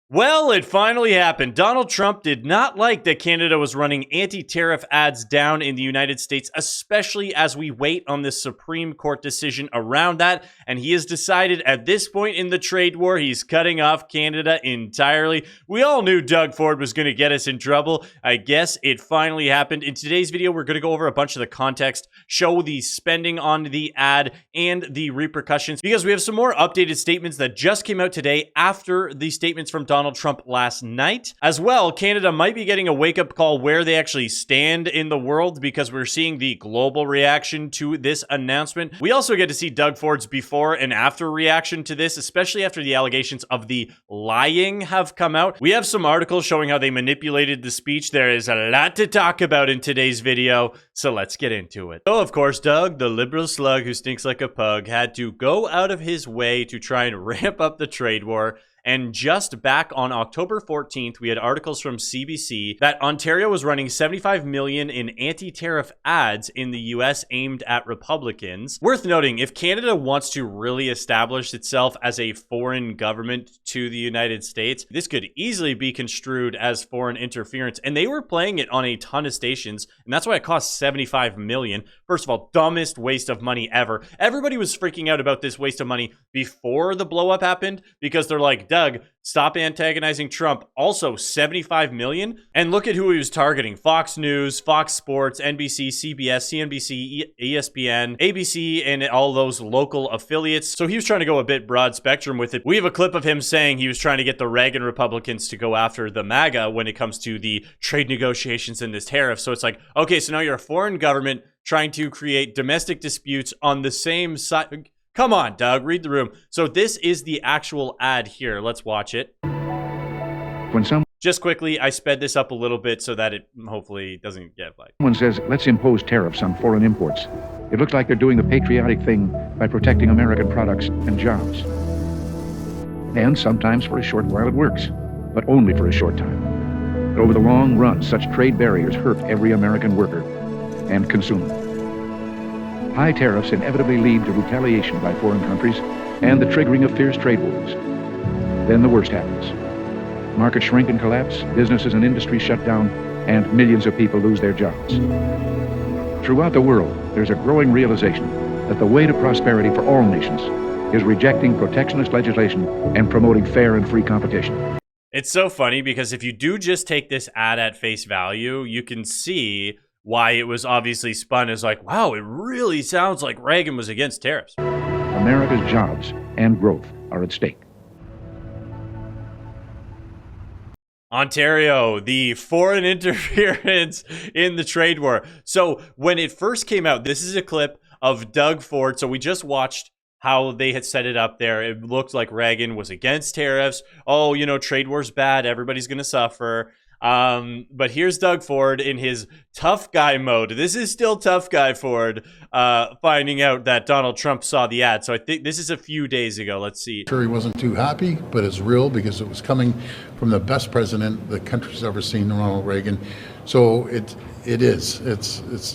Well, it finally happened. Donald Trump did not like that Canada was running anti-tariff ads down in the United States, especially as we wait on this Supreme Court decision around that. And he has decided at this point in the trade war, he's cutting off Canada entirely. We all knew Doug Ford was going to get us in trouble. I guess it finally happened. In today's video, we're going to go over a bunch of the context, show the spending on the ad and the repercussions, because we have some more updated statements that just came out today after the statements from Donald Trump last night. As well, Canada might be getting a wake-up call where they actually stand in the world, because we're seeing the global reaction to this announcement. We also get to see Doug Ford's before and after reaction to this, especially after the allegations of the lying have come out. We have some articles showing how they manipulated the speech. There is a lot to talk about in today's video, so let's get into it. So, of course, Doug, the liberal slug who stinks like a pug, had to go out of his way to try and ramp up the trade war. And just back on October 14th, we had articles from CBC that Ontario was running $75 million in anti-tariff ads in the US aimed at Republicans. Worth noting, if Canada wants to really establish itself as a foreign government to the United States, this could easily be construed as foreign interference. And they were playing it on a ton of stations, and that's why it cost $75 million. First of all, dumbest waste of money ever. Everybody was freaking out about this waste of money before the blow-up happened, because they're like, Doug, stop antagonizing Trump. Also, $75 million. And look at who he was targeting. Fox News, Fox Sports, NBC, CBS, CNBC, ESPN, ABC, and all those local affiliates. So he was trying to go a bit broad spectrum with it. We have a clip of him saying he was trying to get the Reagan Republicans to go after the MAGA when it comes to the trade negotiations and this tariff. So it's like, okay, so now you're a foreign government trying to create domestic disputes on the same side. Come on, Doug, read the room. So this is the actual ad here. Let's watch it. Just quickly, I sped this up a little bit so that it hopefully doesn't get flagged. Someone says, let's impose tariffs on foreign imports. It looks like they're doing the patriotic thing by protecting American products and jobs. And sometimes for a short while it works, but only for a short time. But over the long run, such trade barriers hurt every American worker and consumer. High tariffs inevitably lead to retaliation by foreign countries and the triggering of fierce trade wars. Then the worst happens. Markets shrink and collapse, businesses and industries shut down, and millions of people lose their jobs. Throughout the world, there's a growing realization that the way to prosperity for all nations is rejecting protectionist legislation and promoting fair and free competition. It's so funny because if you do just take this ad at face value, you can see why it was obviously spun as like, wow, it really sounds like Reagan was against tariffs. America's jobs and growth are at stake. Ontario, the foreign interference in the trade war. So when it first came out, this is a clip of Doug Ford. So we just watched how they had set it up there. It looked like Reagan was against tariffs. Oh, you know, trade war's bad. Everybody's going to suffer. But here's Doug Ford in his tough guy mode. This is still tough guy Ford, finding out that Donald Trump saw the ad. So I think this is a few days ago. Let's see. Sure, he wasn't too happy, but it's real because it was coming from the best president the country's ever seen, Ronald Reagan. So it's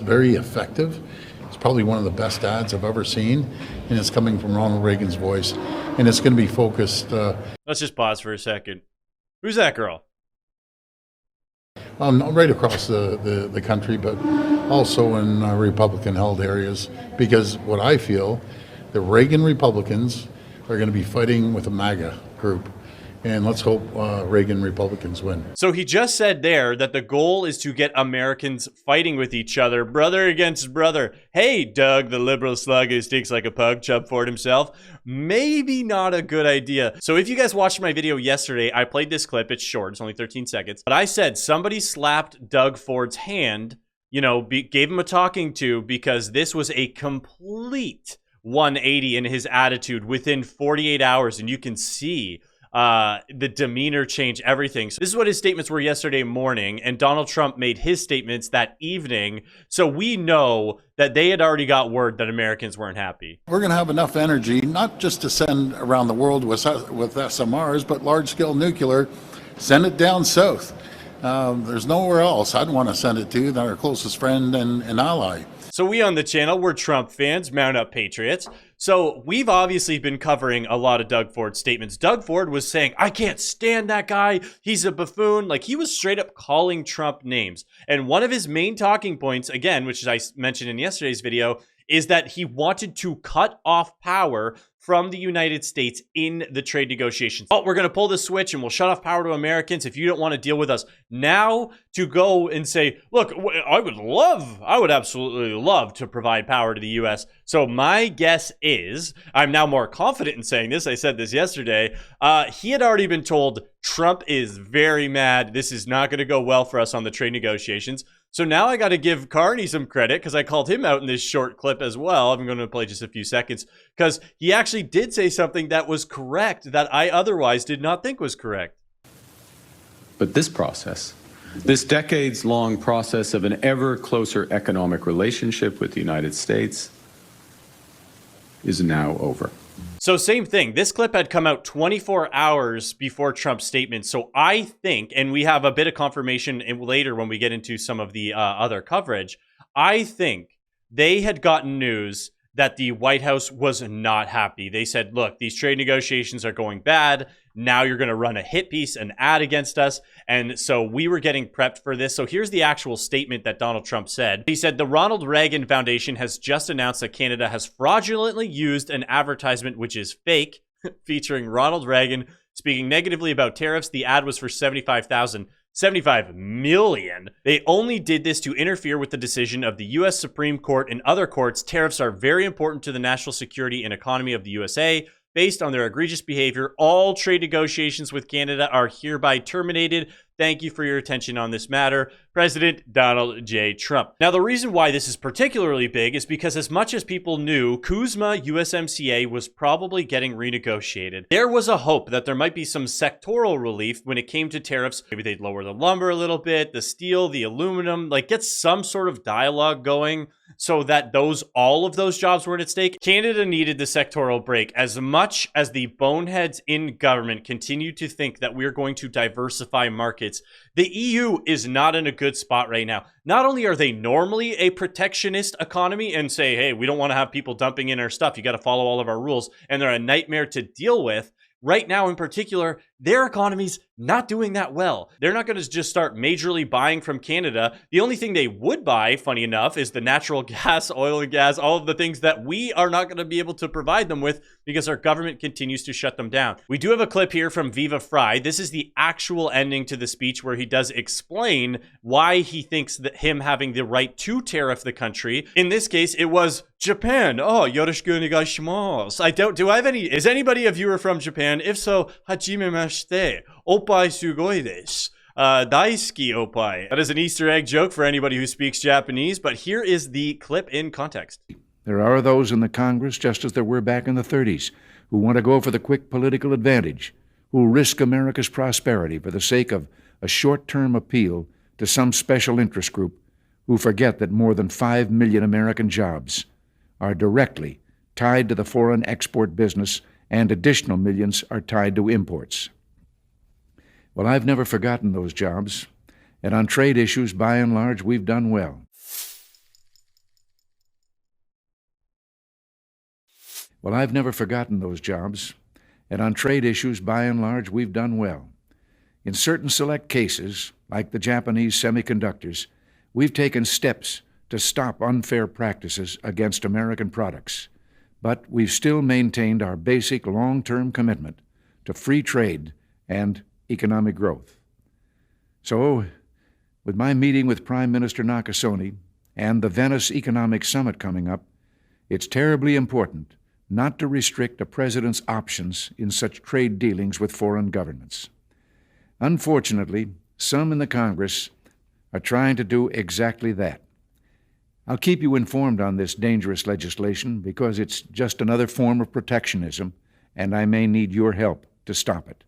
very effective. It's probably one of the best ads I've ever seen, and it's coming from Ronald Reagan's voice, and it's going to be focused. Let's just pause for a second. Who's that girl? Right across the country, but also in Republican-held areas, because what I feel, the Reagan Republicans are going to be fighting with the MAGA group, and let's hope Reagan Republicans win. So he just said there that the goal is to get Americans fighting with each other, brother against brother. Hey, Doug, the liberal slug who stinks like a pug, Chubb Ford himself. Maybe not a good idea. So if you guys watched my video yesterday, I played this clip. It's short. It's only 13 seconds. But I said somebody slapped Doug Ford's hand, you know, gave him a talking to, because this was a complete 180 in his attitude within 48 hours. And you can see the demeanor change, everything. So this is what his statements were yesterday morning, and Donald Trump made his statements that evening. So we know that they had already got word that Americans weren't happy. We're going to have enough energy, not just to send around the world with SMRs, but large-scale nuclear. Send it down south. There's nowhere else I'd want to send it to than our closest friend and ally. So we on the channel, we're Trump fans, mount up patriots. So we've obviously been covering a lot of Doug Ford's statements. Doug Ford was saying, I can't stand that guy. He's a buffoon. Like, he was straight up calling Trump names. And one of his main talking points, again, which I mentioned in yesterday's video, is that he wanted to cut off power from the United States in the trade negotiations. Oh, we're going to pull the switch and we'll shut off power to Americans if you don't want to deal with us. Now to go and say, look, I would absolutely love to provide power to the US. So my guess is, I'm now more confident in saying this, I said this yesterday, he had already been told Trump is very mad. This is not going to go well for us on the trade negotiations. So now I got to give Carney some credit because I called him out in this short clip as well. I'm going to play just a few seconds because he actually did say something that was correct that I otherwise did not think was correct. But this process, this decades-long process of an ever closer economic relationship with the United States is now over. So same thing. This clip had come out 24 hours before Trump's statement. So I think, and we have a bit of confirmation later when we get into some of the other coverage, I think they had gotten news that the White House was not happy. They said, look, these trade negotiations are going bad. Now you're going to run a hit piece, an ad against us. And so we were getting prepped for this. So here's the actual statement that Donald Trump said. He said, the Ronald Reagan Foundation has just announced that Canada has fraudulently used an advertisement which is fake, featuring Ronald Reagan speaking negatively about tariffs. The ad was for $75 million. They only did this to interfere with the decision of the U.S. Supreme Court and other courts. Tariffs are very important to the national security and economy of the USA. Based on their egregious behavior, all trade negotiations with Canada are hereby terminated. Thank you for your attention on this matter. President Donald J. Trump. Now, the reason why this is particularly big is because as much as people knew CUSMA USMCA was probably getting renegotiated, there was a hope that there might be some sectoral relief when it came to tariffs. Maybe they'd lower the lumber a little bit, the steel, the aluminum, like get some sort of dialogue going so that all of those jobs weren't at stake. Canada needed the sectoral break. As much as the boneheads in government continue to think that we're going to diversify markets, the EU is not in a good spot right now. Not only are they normally a protectionist economy and say, hey, we don't want to have people dumping in our stuff, you got to follow all of our rules, and they're a nightmare to deal with. Right now, in particular, their economy's not doing that well. They're not going to just start majorly buying from Canada. The only thing they would buy, funny enough, is the natural gas, oil and gas, all of the things that we are not going to be able to provide them with because our government continues to shut them down. We do have a clip here from Viva Frei. This is the actual ending to the speech where he does explain why he thinks that him having the right to tariff the country. In this case, it was Japan. Oh, yoroshiku onegaishimasu. Is anybody a viewer from Japan? If so, hajimemashite. Oppai sugoi desu. Daisuki oppai. That is an Easter egg joke for anybody who speaks Japanese, but here is the clip in context. There are those in the Congress, just as there were back in the 30s, who want to go for the quick political advantage, who risk America's prosperity for the sake of a short-term appeal to some special interest group, who forget that more than 5 million American jobs are directly tied to the foreign export business, and additional millions are tied to imports. Well, I've never forgotten those jobs, and on trade issues, by and large, we've done well. Well, I've never forgotten those jobs, and on trade issues, by and large, we've done well. In certain select cases, like the Japanese semiconductors, we've taken steps to stop unfair practices against American products, but we've still maintained our basic long-term commitment to free trade and economic growth. So, with my meeting with Prime Minister Nakasone and the Venice Economic Summit coming up, it's terribly important not to restrict a president's options in such trade dealings with foreign governments. Unfortunately, some in the Congress are trying to do exactly that. I'll keep you informed on this dangerous legislation because it's just another form of protectionism, and I may need your help to stop it.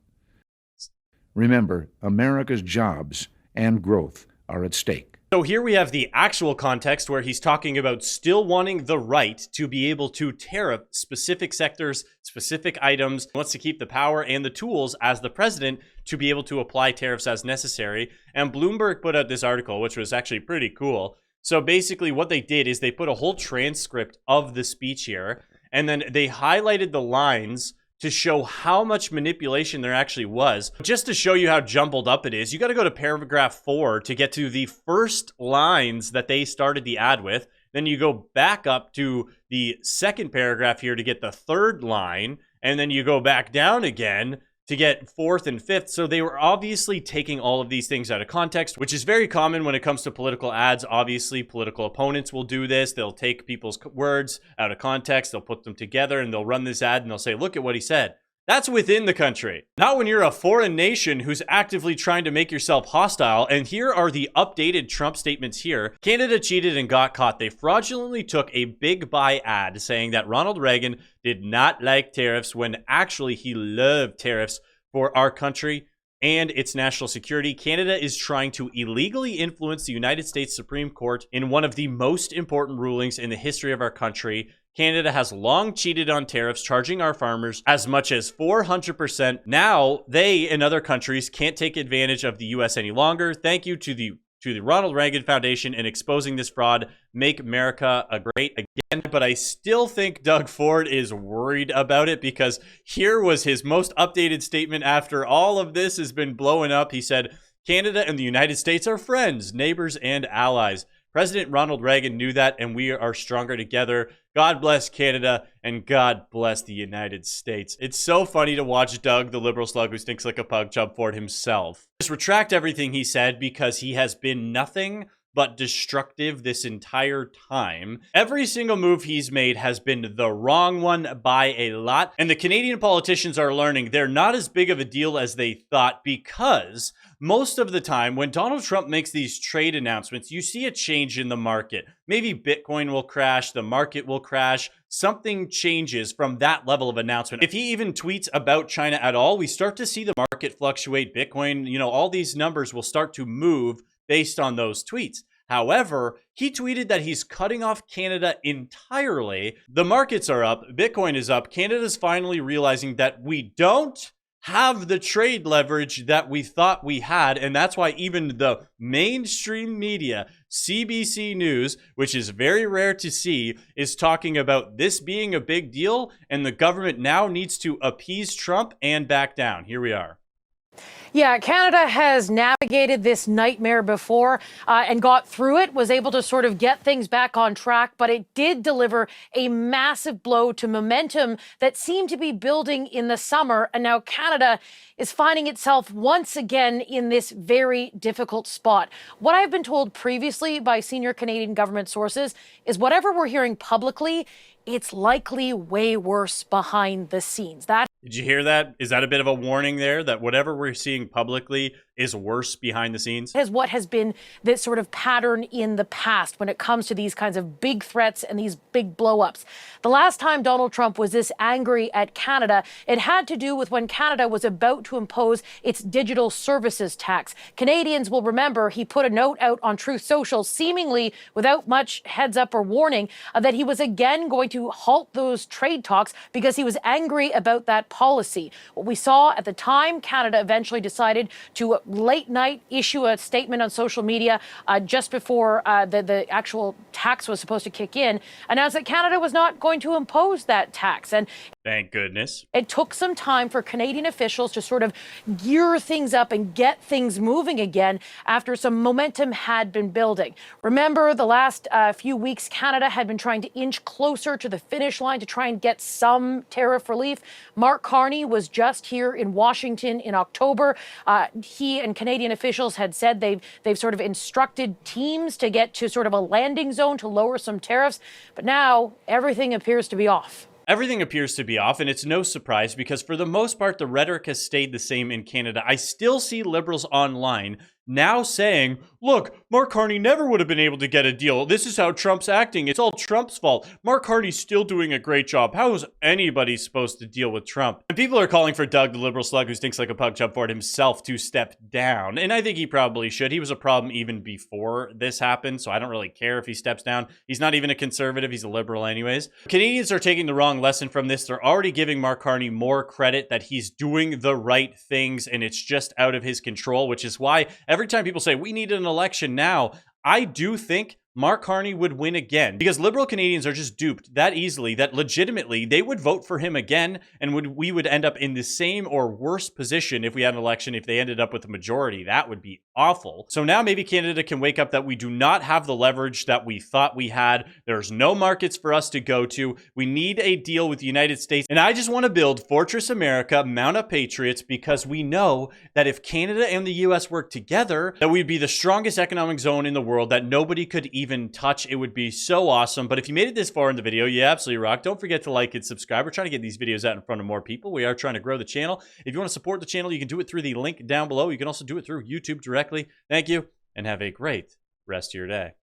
Remember, America's jobs and growth are at stake. So here we have the actual context where he's talking about still wanting the right to be able to tariff specific sectors, specific items, wants to keep the power and the tools as the president to be able to apply tariffs as necessary. And Bloomberg put out this article, which was actually pretty cool, So basically what they did is they put a whole transcript of the speech here, and then they highlighted the lines to show how much manipulation there actually was. Just to show you how jumbled up it is, you got to go to paragraph 4 to get to the first lines that they started the ad with. Then you go back up to the second paragraph here to get the third line, and then you go back down again to get fourth and fifth. So they were obviously taking all of these things out of context, which is very common when it comes to political ads. Obviously, political opponents will do this. They'll take people's words out of context, they'll put them together, and they'll run this ad and they'll say, look at what he said. That's within the country. Not when you're a foreign nation who's actively trying to make yourself hostile. And here are the updated Trump statements here. Canada cheated and got caught. They fraudulently took a big buy ad saying that Ronald Reagan did not like tariffs when actually he loved tariffs for our country and its national security. Canada is trying to illegally influence the United States Supreme Court in one of the most important rulings in the history of our country. Canada has long cheated on tariffs, charging our farmers as much as 400%. Now, they and other countries can't take advantage of the U.S. any longer. Thank you to the Ronald Reagan Foundation in exposing this fraud. Make America great again. But I still think Doug Ford is worried about it, because here was his most updated statement after all of this has been blowing up. He said, Canada and the United States are friends, neighbors, and allies. President Ronald Reagan knew that, and we are stronger together. God bless Canada, and God bless the United States. It's so funny to watch Doug, the liberal slug who stinks like a pug, jump Ford himself just retract everything he said, because he has been nothing but destructive this entire time. Every single move he's made has been the wrong one by a lot. And the Canadian politicians are learning they're not as big of a deal as they thought, because most of the time when Donald Trump makes these trade announcements, you see a change in the market. Maybe Bitcoin will crash, the market will crash, something changes from that level of announcement. If he even tweets about China at all, we start to see the market fluctuate. Bitcoin, all these numbers will start to move based on those tweets. However, he tweeted that he's cutting off Canada entirely. The markets are up, Bitcoin is up. Canada's finally realizing that we don't have the trade leverage that we thought we had, and that's why even the mainstream media, CBC News, which is very rare to see, is talking about this being a big deal, and the government now needs to appease Trump and back down. Here we are. Yeah, Canada has navigated this nightmare before and got through it, was able to sort of get things back on track, but it did deliver a massive blow to momentum that seemed to be building in the summer. And now Canada is finding itself once again in this very difficult spot. What I've been told previously by senior Canadian government sources is whatever we're hearing publicly, it's likely way worse behind the scenes. Did you hear that? Is that a bit of a warning there that whatever we're seeing publicly is worse behind the scenes? Is what has been this sort of pattern in the past when it comes to these kinds of big threats and these big blow-ups. The last time Donald Trump was this angry at Canada, it had to do with when Canada was about to impose its digital services tax. Canadians will remember he put a note out on Truth Social, seemingly without much heads up or warning, that he was again going to halt those trade talks because he was angry about that policy. What we saw at the time, Canada eventually decided to late night issue a statement on social media just before the actual tax was supposed to kick in, announced that Canada was not going to impose that tax. And thank goodness. It took some time for Canadian officials to sort of gear things up and get things moving again after some momentum had been building. Remember, the last few weeks, Canada had been trying to inch closer to the finish line to try and get some tariff relief. Mark Carney was just here in Washington in October. He and Canadian officials had said they've sort of instructed teams to get to sort of a landing zone to lower some tariffs. But now everything appears to be off. Everything appears to be off, and it's no surprise because for the most part, the rhetoric has stayed the same in Canada. I still see liberals online now saying, look, Mark Carney never would have been able to get a deal. This is how Trump's acting. It's all Trump's fault. Mark Carney's still doing a great job. How is anybody supposed to deal with Trump? And people are calling for Doug, the liberal slug who stinks like a pug, jump Ford himself to step down. And I think he probably should. He was a problem even before this happened, so I don't really care if he steps down. He's not even a conservative. He's a liberal anyways. Canadians are taking the wrong lesson from this. They're already giving Mark Carney more credit that he's doing the right things, and it's just out of his control, which is why every time people say we need an election now, I do think Mark Carney would win again, because liberal Canadians are just duped that easily that legitimately they would vote for him again, and we would end up in the same or worse position if we had an election if they ended up with a majority. That would be awful. So now maybe Canada can wake up that we do not have the leverage that we thought we had. There's no markets for us to go to. We need a deal with the United States. And I just want to build Fortress America, mount up patriots, because we know that if Canada and the US work together, that we'd be the strongest economic zone in the world that nobody could even touch. It would be so awesome. But if you made it this far in the video, you absolutely rock. Don't forget to like and subscribe. We're trying to get these videos out in front of more people. We are trying to grow the channel. If you want to support the channel, you can do it through the link down below. You can also do it through YouTube directly. Thank you, and have a great rest of your day.